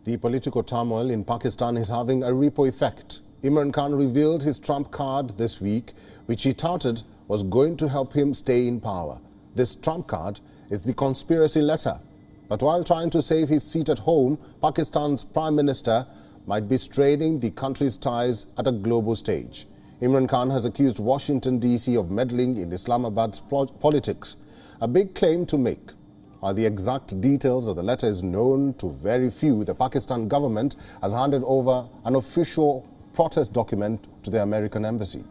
The political turmoil in Pakistan is having a ripple effect. Imran Khan revealed his trump card this week, which he touted was going to help him stay in power. This trump card is the conspiracy letter. But while trying to save his seat at home, Pakistan's Prime Minister might be straining the country's ties at a global stage. Imran Khan has accused Washington, D.C. of meddling in Islamabad's politics, a big claim to make. While the exact details of the letter is known to very few, the Pakistan government has handed over an official protest document to the American embassy.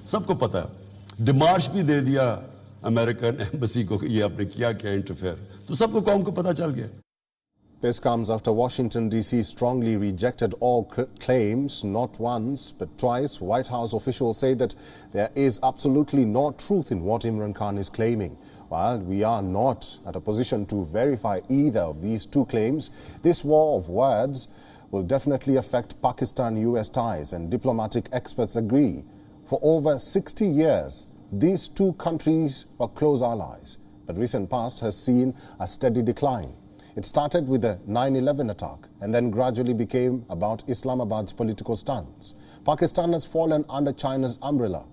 सबको पता है, demarche भी दे दिया American embassy को कि ये आपने किया क्या इंटरफेयर, तो सबको कौम को पता चल गया. This comes after Washington, D.C. strongly rejected all claims. Not once, but twice, White House officials say that there is absolutely no truth in what Imran Khan is claiming. While we are not at a position to verify either of these two claims, this war of words will definitely affect Pakistan-US ties, and diplomatic experts agree. For over 60 years, these two countries were close allies, but recent past has seen a steady decline. It started with the 9/11 attack and then gradually became about Islamabad's political stance. Pakistan has fallen under China's umbrella.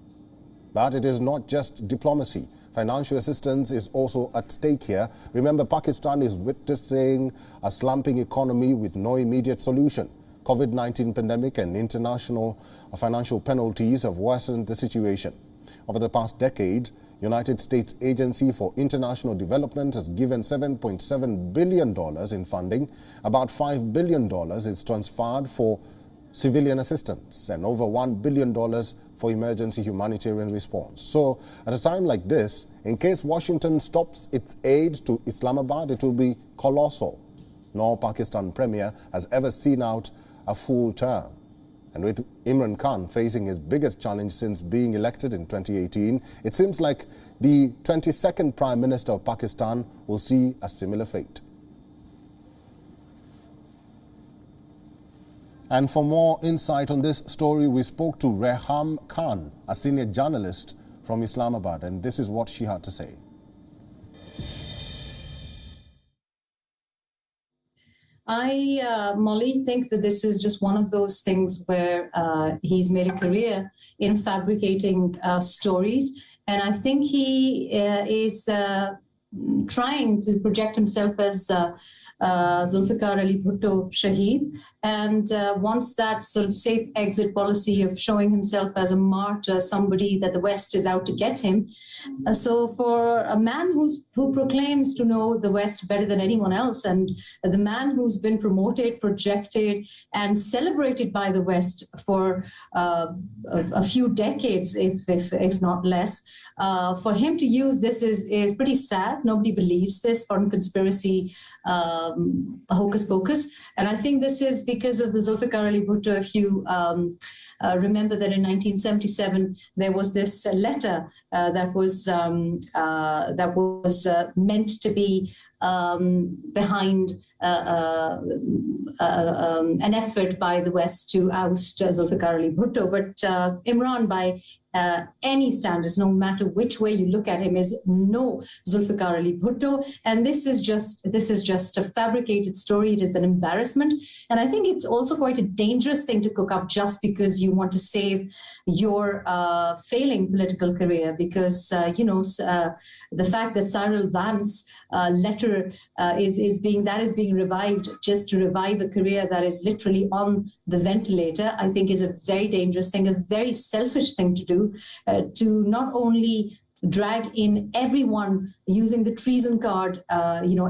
But it is not just diplomacy. Financial assistance is also at stake here. Remember, Pakistan is witnessing a slumping economy with no immediate solution. COVID-19 pandemic and international financial penalties have worsened the situation. Over the past decade, United States Agency for International Development has given $7.7 billion in funding. About $5 billion is transferred for civilian assistance and over $1 billion for emergency humanitarian response. So at a time like this, in case Washington stops its aid to Islamabad, it will be colossal. No Pakistan premier has ever seen out a full term. And with Imran Khan facing his biggest challenge since being elected in 2018, it seems like the 22nd Prime Minister of Pakistan will see a similar fate. And for more insight on this story, we spoke to Reham Khan, a senior journalist from Islamabad, and this is what she had to say. Molly, think that this is just one of those things where he's made a career in fabricating stories. And I think he is trying to project himself as Zulfikar Ali Bhutto Shaheed, and wants that sort of safe exit policy of showing himself as a martyr, somebody that the West is out to get him. So for a man who proclaims to know the West better than anyone else, and the man who's been promoted, projected, and celebrated by the West for a few decades, if not less, for him to use this is pretty sad. Nobody believes this foreign conspiracy hocus pocus. And I think this is because of the Zulfikar Ali Bhutto. If you remember that in 1977, there was this letter that was meant to be behind an effort by the West to oust Zulfikar Ali Bhutto. But Imran, by any standards, no matter which way you look at him, is no Zulfikar Ali Bhutto. And this is just a fabricated story. It is an embarrassment. And I think it's also quite a dangerous thing to cook up just because you want to save your failing political career. Because, the fact that Cyril Vance's letter is being revived just to revive a career that is literally on the ventilator, I think is a very dangerous thing, a very selfish thing to do, to not only drag in everyone using the treason card,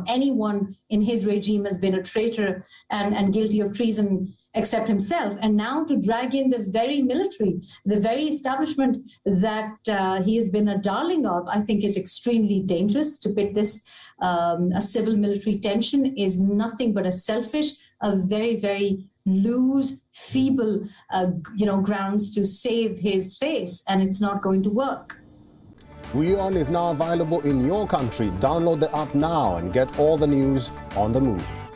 anyone in his regime has been a traitor and guilty of treason except himself, and now to drag in the very military, the very establishment that he has been a darling of, I think is extremely dangerous. To pit this a civil-military tension is nothing but a selfish, a very, very loose, feeble, grounds to save his face, and it's not going to work. WION is now available in your country. Download the app now and get all the news on the move.